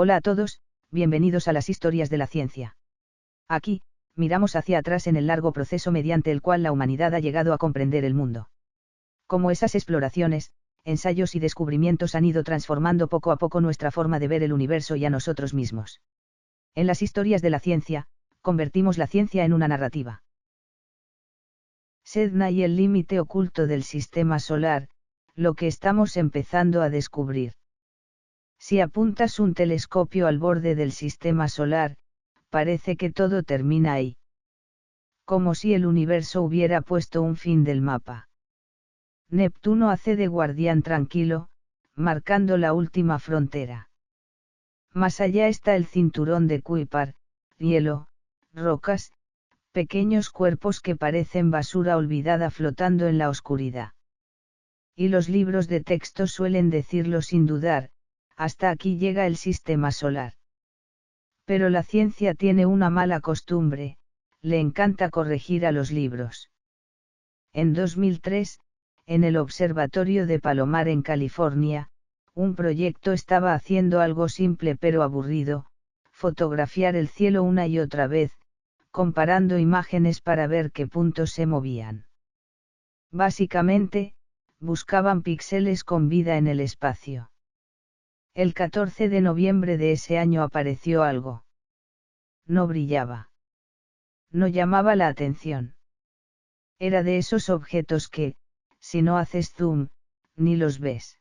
Hola a todos, bienvenidos a las historias de la ciencia. Aquí, miramos hacia atrás en el largo proceso mediante el cual la humanidad ha llegado a comprender el mundo. Cómo esas exploraciones, ensayos y descubrimientos han ido transformando poco a poco nuestra forma de ver el universo y a nosotros mismos. En las historias de la ciencia, convertimos la ciencia en una narrativa. Sedna y el límite oculto del sistema solar, lo que estamos empezando a descubrir. Si apuntas un telescopio al borde del sistema solar, parece que todo termina ahí. Como si el universo hubiera puesto un fin del mapa. Neptuno hace de guardián tranquilo, marcando la última frontera. Más allá está el cinturón de Kuiper, hielo, rocas, pequeños cuerpos que parecen basura olvidada flotando en la oscuridad. Y los libros de texto suelen decirlo sin dudar, hasta aquí llega el sistema solar. Pero la ciencia tiene una mala costumbre, le encanta corregir a los libros. En 2003, en el Observatorio de Palomar en California, un proyecto estaba haciendo algo simple pero aburrido, fotografiar el cielo una y otra vez, comparando imágenes para ver qué puntos se movían. Básicamente, buscaban píxeles con vida en el espacio. El 14 de noviembre de ese año apareció algo. No brillaba. No llamaba la atención. Era de esos objetos que, si no haces zoom, ni los ves.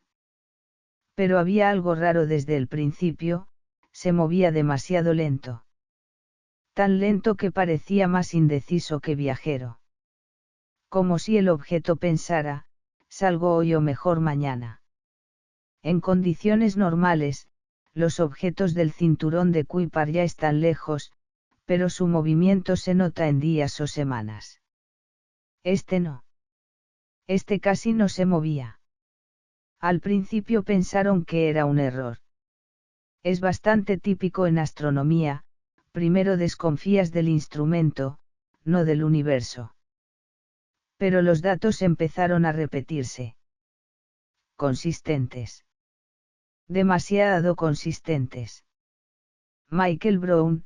Pero había algo raro desde el principio, se movía demasiado lento. Tan lento que parecía más indeciso que viajero. Como si el objeto pensara, salgo hoy o mejor mañana. En condiciones normales, los objetos del cinturón de Kuiper ya están lejos, pero su movimiento se nota en días o semanas. Este no. Este casi no se movía. Al principio pensaron que era un error. Es bastante típico en astronomía, primero desconfías del instrumento, no del universo. Pero los datos empezaron a repetirse. Consistentes. Demasiado consistentes. Michael Brown,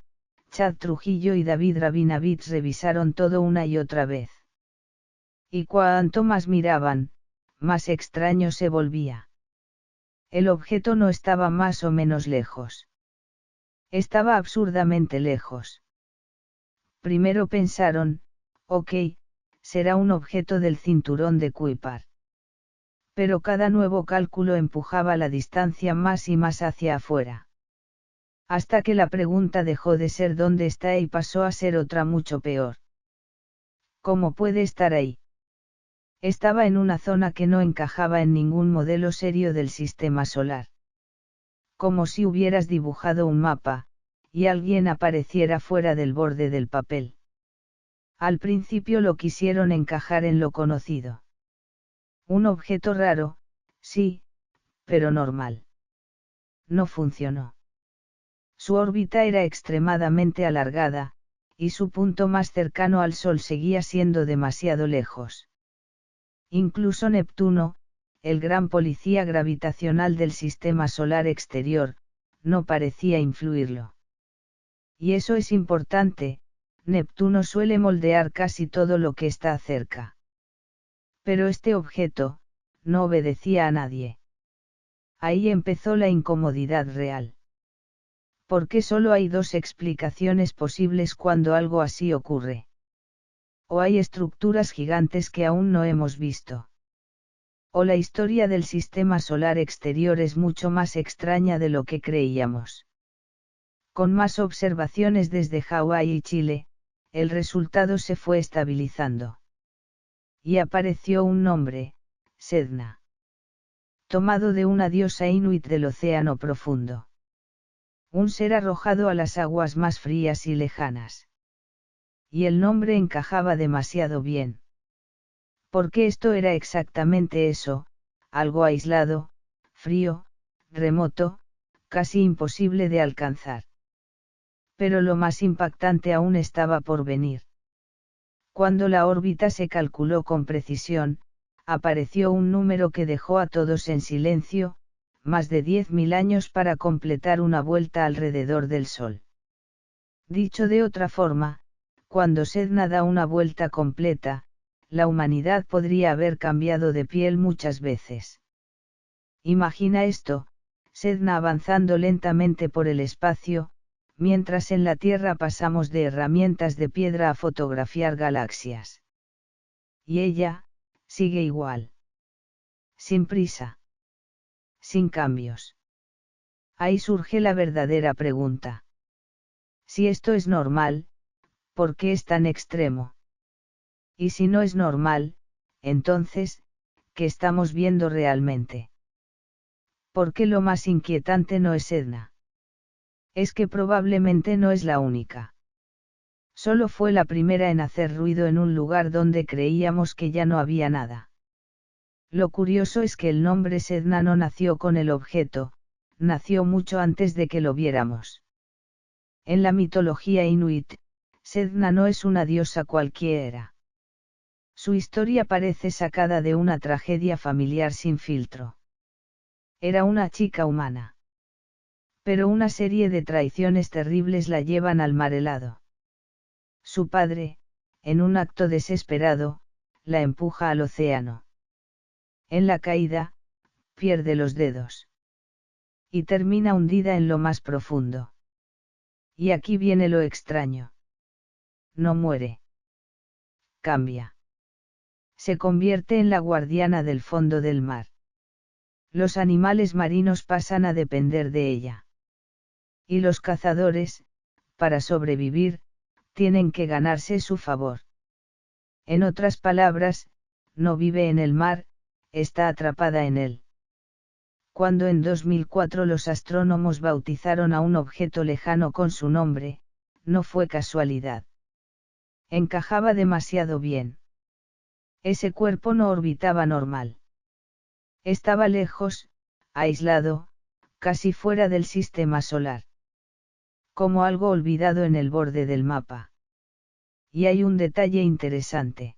Chad Trujillo y David Rabinowitz revisaron todo una y otra vez. Y cuanto más miraban, más extraño se volvía. El objeto no estaba más o menos lejos. Estaba absurdamente lejos. Primero pensaron, ok, será un objeto del cinturón de Kuiper. Pero cada nuevo cálculo empujaba la distancia más y más hacia afuera. Hasta que la pregunta dejó de ser dónde está y pasó a ser otra mucho peor. ¿Cómo puede estar ahí? Estaba en una zona que no encajaba en ningún modelo serio del sistema solar. Como si hubieras dibujado un mapa, y alguien apareciera fuera del borde del papel. Al principio lo quisieron encajar en lo conocido. Un objeto raro, sí, pero normal. No funcionó. Su órbita era extremadamente alargada, y su punto más cercano al Sol seguía siendo demasiado lejos. Incluso Neptuno, el gran policía gravitacional del sistema solar exterior, no parecía influirlo. Y eso es importante, Neptuno suele moldear casi todo lo que está cerca. Pero este objeto, no obedecía a nadie. Ahí empezó la incomodidad real. Porque solo hay dos explicaciones posibles cuando algo así ocurre. O hay estructuras gigantes que aún no hemos visto. O la historia del sistema solar exterior es mucho más extraña de lo que creíamos. Con más observaciones desde Hawái y Chile, el resultado se fue estabilizando. Y apareció un nombre, Sedna. Tomado de una diosa inuit del océano profundo. Un ser arrojado a las aguas más frías y lejanas. Y el nombre encajaba demasiado bien. Porque esto era exactamente eso, algo aislado, frío, remoto, casi imposible de alcanzar. Pero lo más impactante aún estaba por venir. Cuando la órbita se calculó con precisión, apareció un número que dejó a todos en silencio, más de 10.000 años para completar una vuelta alrededor del Sol. Dicho de otra forma, cuando Sedna da una vuelta completa, la humanidad podría haber cambiado de piel muchas veces. Imagina esto, Sedna avanzando lentamente por el espacio, mientras en la Tierra pasamos de herramientas de piedra a fotografiar galaxias. Y ella, sigue igual. Sin prisa. Sin cambios. Ahí surge la verdadera pregunta. Si esto es normal, ¿por qué es tan extremo? Y si no es normal, entonces, ¿qué estamos viendo realmente? Porque lo más inquietante no es Edna. Es que probablemente no es la única. Solo fue la primera en hacer ruido en un lugar donde creíamos que ya no había nada. Lo curioso es que el nombre Sedna no nació con el objeto, nació mucho antes de que lo viéramos. En la mitología inuit, Sedna no es una diosa cualquiera. Su historia parece sacada de una tragedia familiar sin filtro. Era una chica humana. Pero una serie de traiciones terribles la llevan al mar helado. Su padre, en un acto desesperado, la empuja al océano. En la caída, pierde los dedos. Y termina hundida en lo más profundo. Y aquí viene lo extraño. No muere. Cambia. Se convierte en la guardiana del fondo del mar. Los animales marinos pasan a depender de ella. Y los cazadores, para sobrevivir, tienen que ganarse su favor. En otras palabras, no vive en el mar, está atrapada en él. Cuando en 2004 los astrónomos bautizaron a un objeto lejano con su nombre, no fue casualidad. Encajaba demasiado bien. Ese cuerpo no orbitaba normal. Estaba lejos, aislado, casi fuera del sistema solar. Como algo olvidado en el borde del mapa. Y hay un detalle interesante.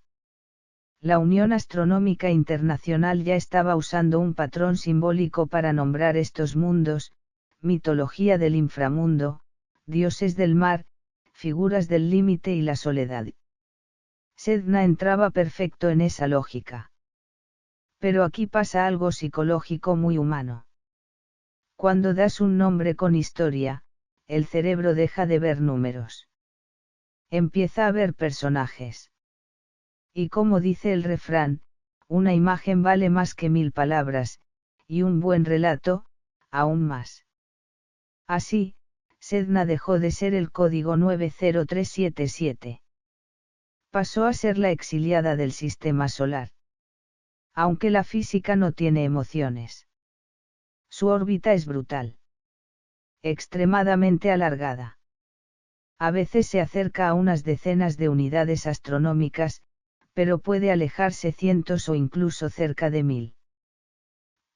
La Unión Astronómica Internacional ya estaba usando un patrón simbólico para nombrar estos mundos, mitología del inframundo, dioses del mar, figuras del límite y la soledad. Sedna entraba perfecto en esa lógica. Pero aquí pasa algo psicológico muy humano. Cuando das un nombre con historia, el cerebro deja de ver números. Empieza a ver personajes. Y como dice el refrán, una imagen vale más que 1000 palabras, y un buen relato, aún más. Así, Sedna dejó de ser el código 90377. Pasó a ser la exiliada del sistema solar. Aunque la física no tiene emociones. Su órbita es brutal. Extremadamente alargada. A veces se acerca a unas decenas de unidades astronómicas, pero puede alejarse cientos o incluso cerca de 1000.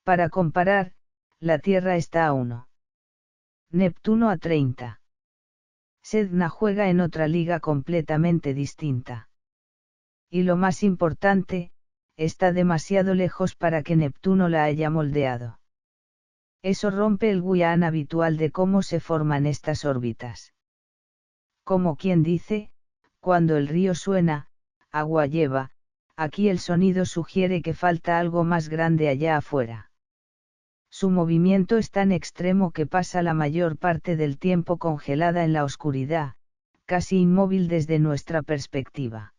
Para comparar, la Tierra está a 1. Neptuno a 30. Sedna juega en otra liga completamente distinta. Y lo más importante, está demasiado lejos para que Neptuno la haya moldeado. Eso rompe el guión habitual de cómo se forman estas órbitas. Como quien dice, cuando el río suena, agua lleva, aquí el sonido sugiere que falta algo más grande allá afuera. Su movimiento es tan extremo que pasa la mayor parte del tiempo congelada en la oscuridad, casi inmóvil desde nuestra perspectiva.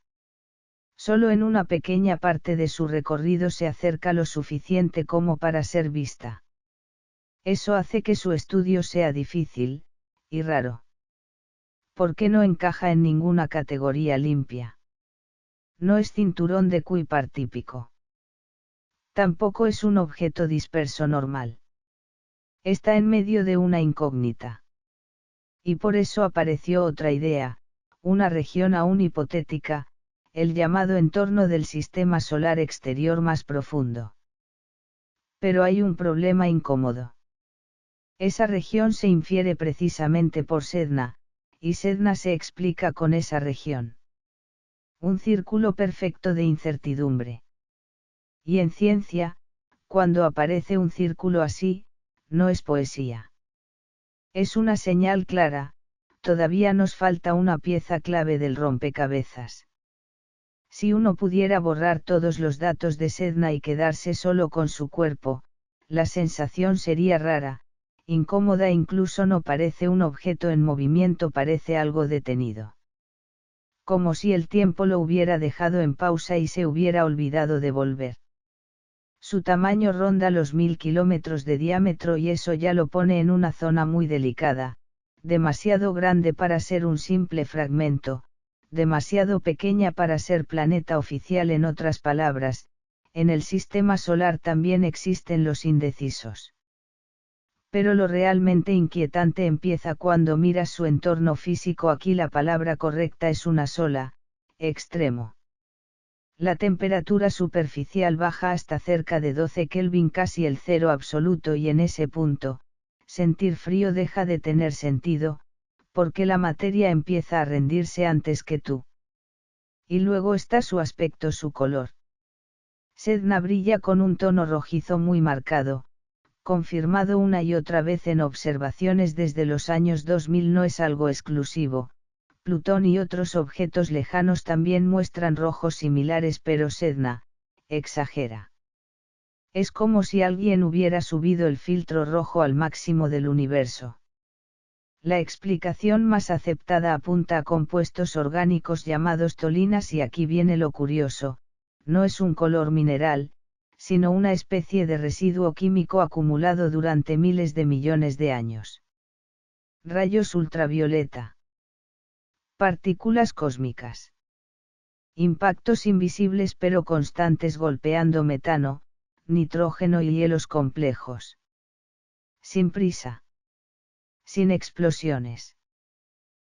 Solo en una pequeña parte de su recorrido se acerca lo suficiente como para ser vista. Eso hace que su estudio sea difícil, y raro. ¿Por qué no encaja en ninguna categoría limpia? No es cinturón de Kuiper típico. Tampoco es un objeto disperso normal. Está en medio de una incógnita. Y por eso apareció otra idea, una región aún hipotética, el llamado entorno del sistema solar exterior más profundo. Pero hay un problema incómodo. Esa región se infiere precisamente por Sedna, y Sedna se explica con esa región. Un círculo perfecto de incertidumbre. Y en ciencia, cuando aparece un círculo así, no es poesía. Es una señal clara, todavía nos falta una pieza clave del rompecabezas. Si uno pudiera borrar todos los datos de Sedna y quedarse solo con su cuerpo, la sensación sería rara, incómoda e incluso no parece un objeto en movimiento, parece algo detenido. Como si el tiempo lo hubiera dejado en pausa y se hubiera olvidado de volver. Su tamaño ronda los 1000 kilómetros de diámetro y eso ya lo pone en una zona muy delicada, demasiado grande para ser un simple fragmento, demasiado pequeña para ser planeta oficial. En otras palabras, en el sistema solar también existen los indecisos. Pero lo realmente inquietante empieza cuando miras su entorno físico. Aquí la palabra correcta es una sola: extremo. La temperatura superficial baja hasta cerca de 12 Kelvin, casi el cero absoluto, y en ese punto, sentir frío deja de tener sentido, porque la materia empieza a rendirse antes que tú. Y luego está su aspecto, su color. Sedna brilla con un tono rojizo muy marcado, confirmado una y otra vez en observaciones desde los años 2000. No es algo exclusivo. Plutón y otros objetos lejanos también muestran rojos similares, pero Sedna exagera. Es como si alguien hubiera subido el filtro rojo al máximo del universo. La explicación más aceptada apunta a compuestos orgánicos llamados tolinas, y aquí viene lo curioso: no es un color mineral, sino una especie de residuo químico acumulado durante miles de millones de años. Rayos ultravioleta. Partículas cósmicas. Impactos invisibles pero constantes golpeando metano, nitrógeno y hielos complejos. Sin prisa. Sin explosiones.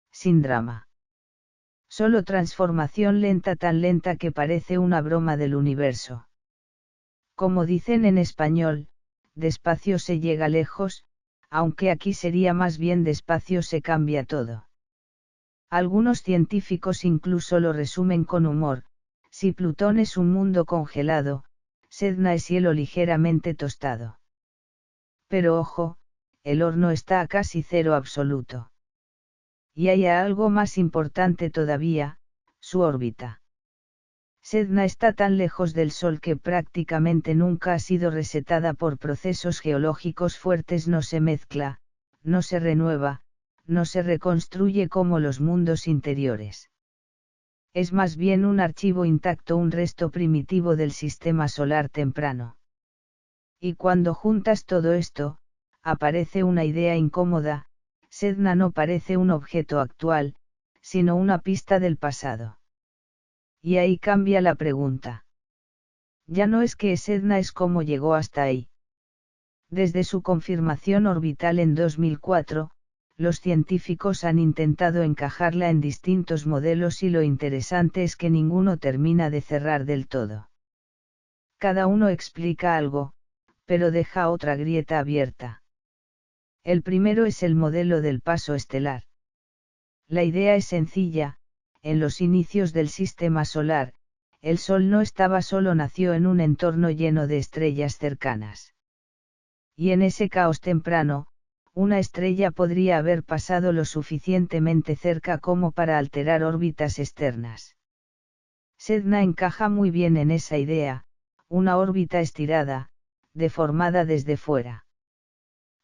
Sin drama. Solo transformación lenta, tan lenta que parece una broma del universo. Como dicen en español, despacio se llega lejos, aunque aquí sería más bien despacio se cambia todo. Algunos científicos incluso lo resumen con humor: si Plutón es un mundo congelado, Sedna es hielo ligeramente tostado. Pero ojo, el horno está a casi cero absoluto. Y hay algo más importante todavía: su órbita. Sedna está tan lejos del Sol que prácticamente nunca ha sido resetada por procesos geológicos fuertes. No se mezcla, no se renueva, no se reconstruye como los mundos interiores. Es más bien un archivo intacto, un resto primitivo del sistema solar temprano. Y cuando juntas todo esto, aparece una idea incómoda: Sedna no parece un objeto actual, sino una pista del pasado. Y ahí cambia la pregunta. Ya no es qué Sedna es, cómo llegó hasta ahí. Desde su confirmación orbital en 2004, los científicos han intentado encajarla en distintos modelos y lo interesante es que ninguno termina de cerrar del todo. Cada uno explica algo, pero deja otra grieta abierta. El primero es el modelo del paso estelar. La idea es sencilla: en los inicios del sistema solar, el Sol no estaba solo, nació en un entorno lleno de estrellas cercanas. Y en ese caos temprano, una estrella podría haber pasado lo suficientemente cerca como para alterar órbitas externas. Sedna encaja muy bien en esa idea: una órbita estirada, deformada desde fuera.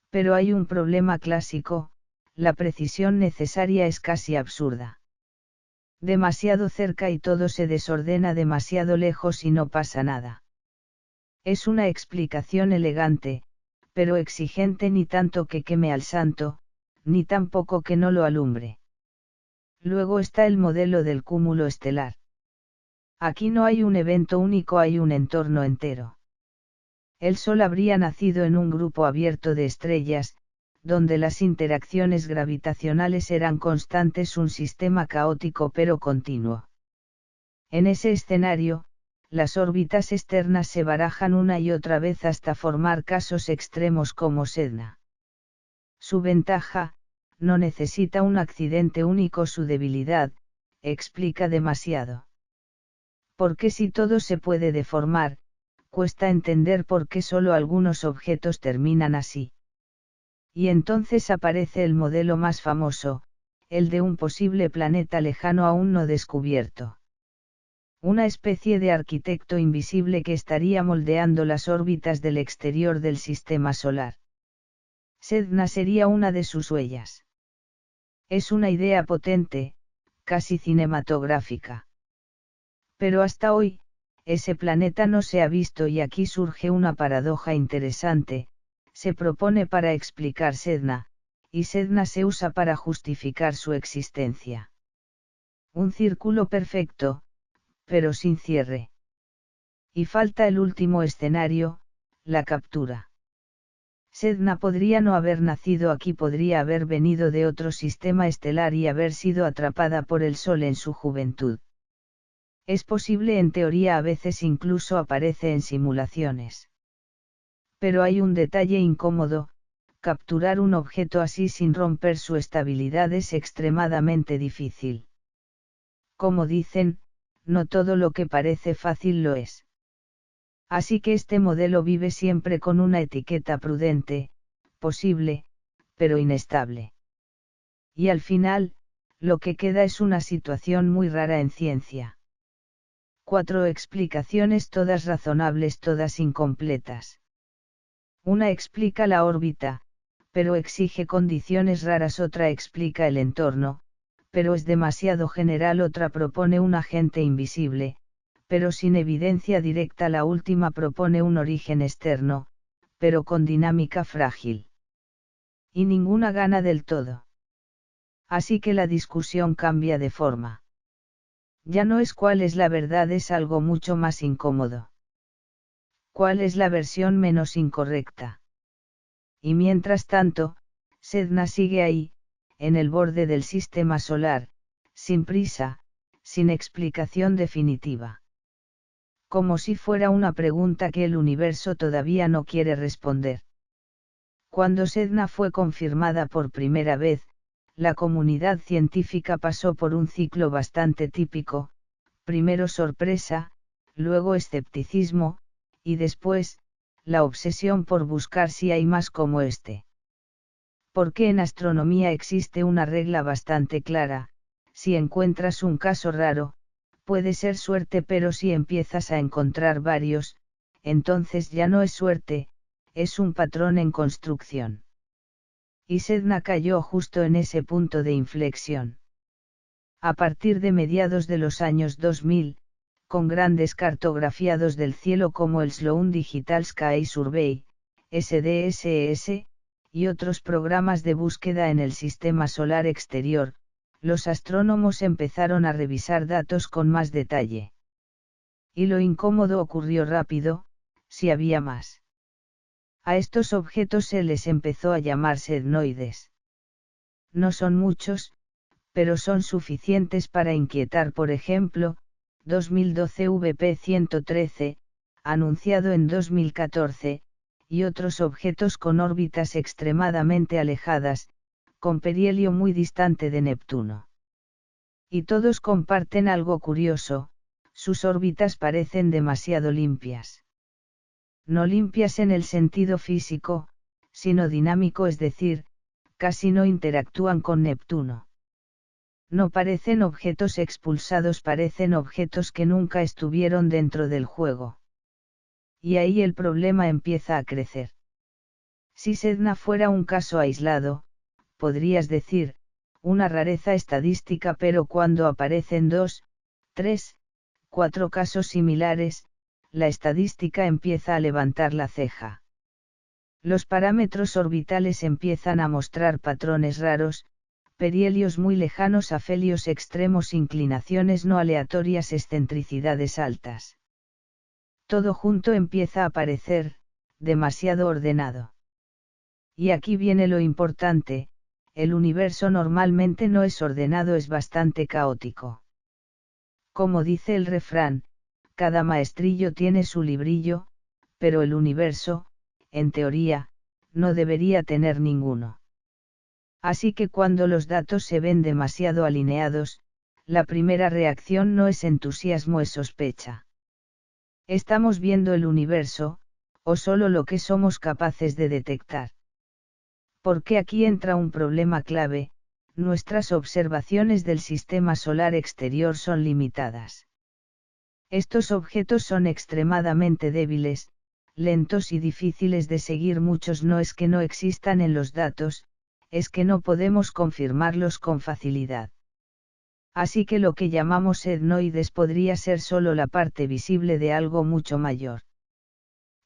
Pero hay un problema clásico: la precisión necesaria es casi absurda. Demasiado cerca y todo se desordena, demasiado lejos y no pasa nada. Es una explicación elegante, pero exigente: ni tanto que queme al santo, ni tampoco que no lo alumbre. Luego está el modelo del cúmulo estelar. Aquí no hay un evento único, hay un entorno entero. El Sol habría nacido en un grupo abierto de estrellas, donde las interacciones gravitacionales eran constantes, un sistema caótico pero continuo. En ese escenario, las órbitas externas se barajan una y otra vez hasta formar casos extremos como Sedna. Su ventaja: no necesita un accidente único. Su debilidad: explica demasiado. Porque si todo se puede deformar, cuesta entender por qué solo algunos objetos terminan así. Y entonces aparece el modelo más famoso, el de un posible planeta lejano aún no descubierto. Una especie de arquitecto invisible que estaría moldeando las órbitas del exterior del sistema solar. Sedna sería una de sus huellas. Es una idea potente, casi cinematográfica. Pero hasta hoy, ese planeta no se ha visto y aquí surge una paradoja interesante, se propone para explicar Sedna, y Sedna se usa para justificar su existencia. Un círculo perfecto, pero sin cierre. Y falta el último escenario, la captura. Sedna podría no haber nacido aquí, podría haber venido de otro sistema estelar y haber sido atrapada por el Sol en su juventud. Es posible, en teoría, a veces incluso aparece en simulaciones. Pero hay un detalle incómodo: capturar un objeto así sin romper su estabilidad es extremadamente difícil. Como dicen, no todo lo que parece fácil lo es. Así que este modelo vive siempre con una etiqueta prudente, posible, pero inestable. Y al final, lo que queda es una situación muy rara en ciencia. 4 explicaciones, todas razonables, todas incompletas. Una explica la órbita, pero exige condiciones raras. Otra explica el entorno, pero es demasiado general. Otra propone un agente invisible, pero sin evidencia directa. La última propone un origen externo, pero con dinámica frágil. Y ninguna gana del todo. Así que la discusión cambia de forma. Ya no es cuál es la verdad, es algo mucho más incómodo. ¿Cuál es la versión menos incorrecta? Y mientras tanto, Sedna sigue ahí, en el borde del sistema solar, sin prisa, sin explicación definitiva. Como si fuera una pregunta que el universo todavía no quiere responder. Cuando Sedna fue confirmada por primera vez, la comunidad científica pasó por un ciclo bastante típico: primero sorpresa, luego escepticismo, y después, la obsesión por buscar si hay más como este. Porque en astronomía existe una regla bastante clara: si encuentras un caso raro, puede ser suerte, pero si empiezas a encontrar varios, entonces ya no es suerte, es un patrón en construcción. Y Sedna cayó justo en ese punto de inflexión. A partir de mediados de los años 2000, con grandes cartografiados del cielo como el Sloan Digital Sky Survey, SDSS, y otros programas de búsqueda en el sistema solar exterior, los astrónomos empezaron a revisar datos con más detalle. Y lo incómodo ocurrió rápido: si había más. A estos objetos se les empezó a llamar sednoides. No son muchos, pero son suficientes para inquietar. Por ejemplo, 2012 VP-113, anunciado en 2014, y otros objetos con órbitas extremadamente alejadas, con perihelio muy distante de Neptuno. Y todos comparten algo curioso: sus órbitas parecen demasiado limpias. No limpias en el sentido físico, sino dinámico, es decir, casi no interactúan con Neptuno. No parecen objetos expulsados, parecen objetos que nunca estuvieron dentro del juego. Y ahí el problema empieza a crecer. Si Sedna fuera un caso aislado, podrías decir, una rareza estadística, pero cuando aparecen 2, 3, 4 casos similares, la estadística empieza a levantar la ceja. Los parámetros orbitales empiezan a mostrar patrones raros: perihelios muy lejanos, afelios extremos, inclinaciones no aleatorias, excentricidades altas. Todo junto empieza a parecer demasiado ordenado. Y aquí viene lo importante: el universo normalmente no es ordenado, es bastante caótico. Como dice el refrán, cada maestrillo tiene su librillo, pero el universo, en teoría, no debería tener ninguno. Así que cuando los datos se ven demasiado alineados, la primera reacción no es entusiasmo, es sospecha. ¿Estamos viendo el universo, o solo lo que somos capaces de detectar? Porque aquí entra un problema clave: nuestras observaciones del sistema solar exterior son limitadas. Estos objetos son extremadamente débiles, lentos y difíciles de seguir. Muchos no es que no existan en los datos, es que no podemos confirmarlos con facilidad. Así que lo que llamamos etnoides podría ser solo la parte visible de algo mucho mayor.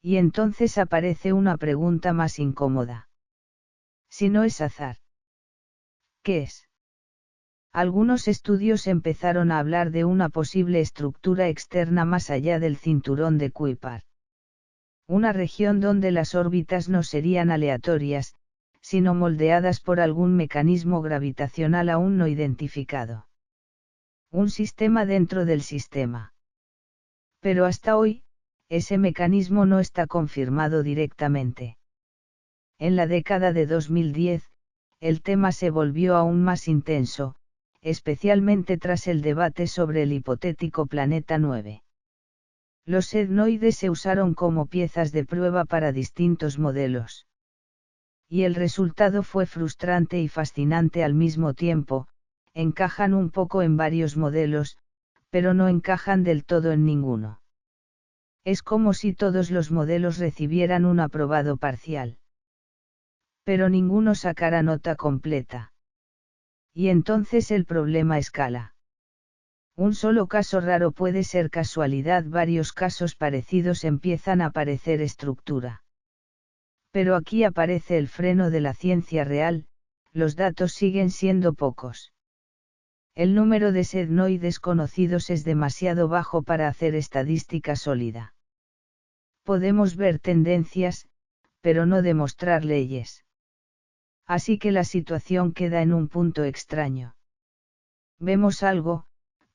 Y entonces aparece una pregunta más incómoda. Si no es azar, ¿qué es? Algunos estudios empezaron a hablar de una posible estructura externa más allá del cinturón de Kuiper. Una región donde las órbitas no serían aleatorias, sino moldeadas por algún mecanismo gravitacional aún no identificado. Un sistema dentro del sistema. Pero hasta hoy, ese mecanismo no está confirmado directamente. En la década de 2010, el tema se volvió aún más intenso, especialmente tras el debate sobre el hipotético planeta 9. Los etnoides se usaron como piezas de prueba para distintos modelos. Y el resultado fue frustrante y fascinante al mismo tiempo: encajan un poco en varios modelos, pero no encajan del todo en ninguno. Es como si todos los modelos recibieran un aprobado parcial. Pero ninguno sacara nota completa. Y entonces el problema escala. Un solo caso raro puede ser casualidad, varios casos parecidos empiezan a parecer estructura. Pero aquí aparece el freno de la ciencia real: los datos siguen siendo pocos. El número de etnoides conocidos es demasiado bajo para hacer estadística sólida. Podemos ver tendencias, pero no demostrar leyes. Así que la situación queda en un punto extraño. Vemos algo,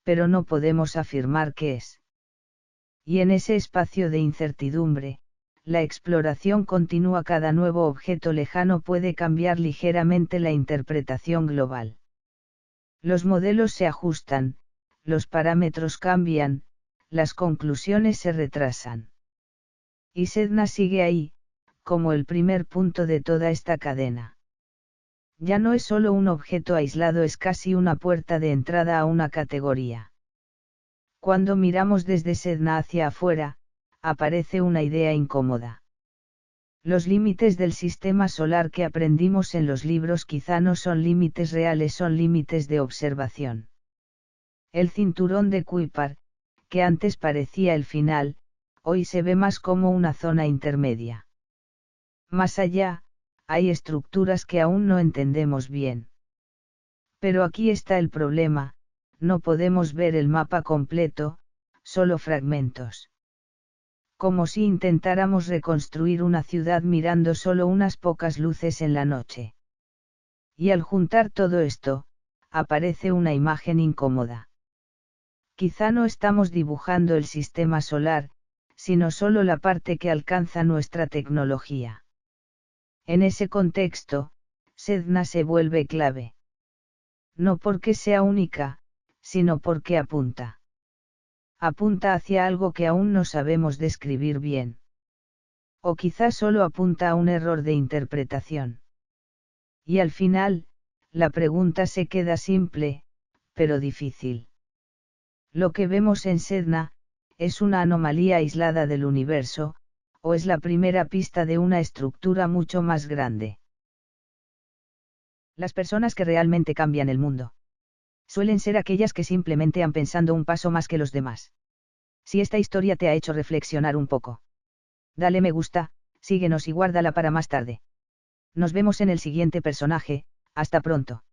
pero no podemos afirmar qué es. Y en ese espacio de incertidumbre, la exploración continúa. Cada nuevo objeto lejano puede cambiar ligeramente la interpretación global. Los modelos se ajustan, los parámetros cambian, las conclusiones se retrasan. Y Sedna sigue ahí, como el primer punto de toda esta cadena. Ya no es solo un objeto aislado, es casi una puerta de entrada a una categoría. Cuando miramos desde Sedna hacia afuera, aparece una idea incómoda. Los límites del sistema solar que aprendimos en los libros quizá no son límites reales, son límites de observación. El cinturón de Kuiper, que antes parecía el final, hoy se ve más como una zona intermedia. Más allá, hay estructuras que aún no entendemos bien. Pero aquí está el problema: no podemos ver el mapa completo, solo fragmentos. Como si intentáramos reconstruir una ciudad mirando solo unas pocas luces en la noche. Y al juntar todo esto, aparece una imagen incómoda. Quizá no estamos dibujando el sistema solar, sino solo la parte que alcanza nuestra tecnología. En ese contexto, Sedna se vuelve clave. No porque sea única, sino porque apunta. Apunta hacia algo que aún no sabemos describir bien. O quizás solo apunta a un error de interpretación. Y al final, la pregunta se queda simple, pero difícil. ¿Lo que vemos en Sedna es una anomalía aislada del universo, o es la primera pista de una estructura mucho más grande? Las personas que realmente cambian el mundo suelen ser aquellas que simplemente han pensado un paso más que los demás. Si esta historia te ha hecho reflexionar un poco, dale me gusta, síguenos y guárdala para más tarde. Nos vemos en el siguiente personaje. Hasta pronto.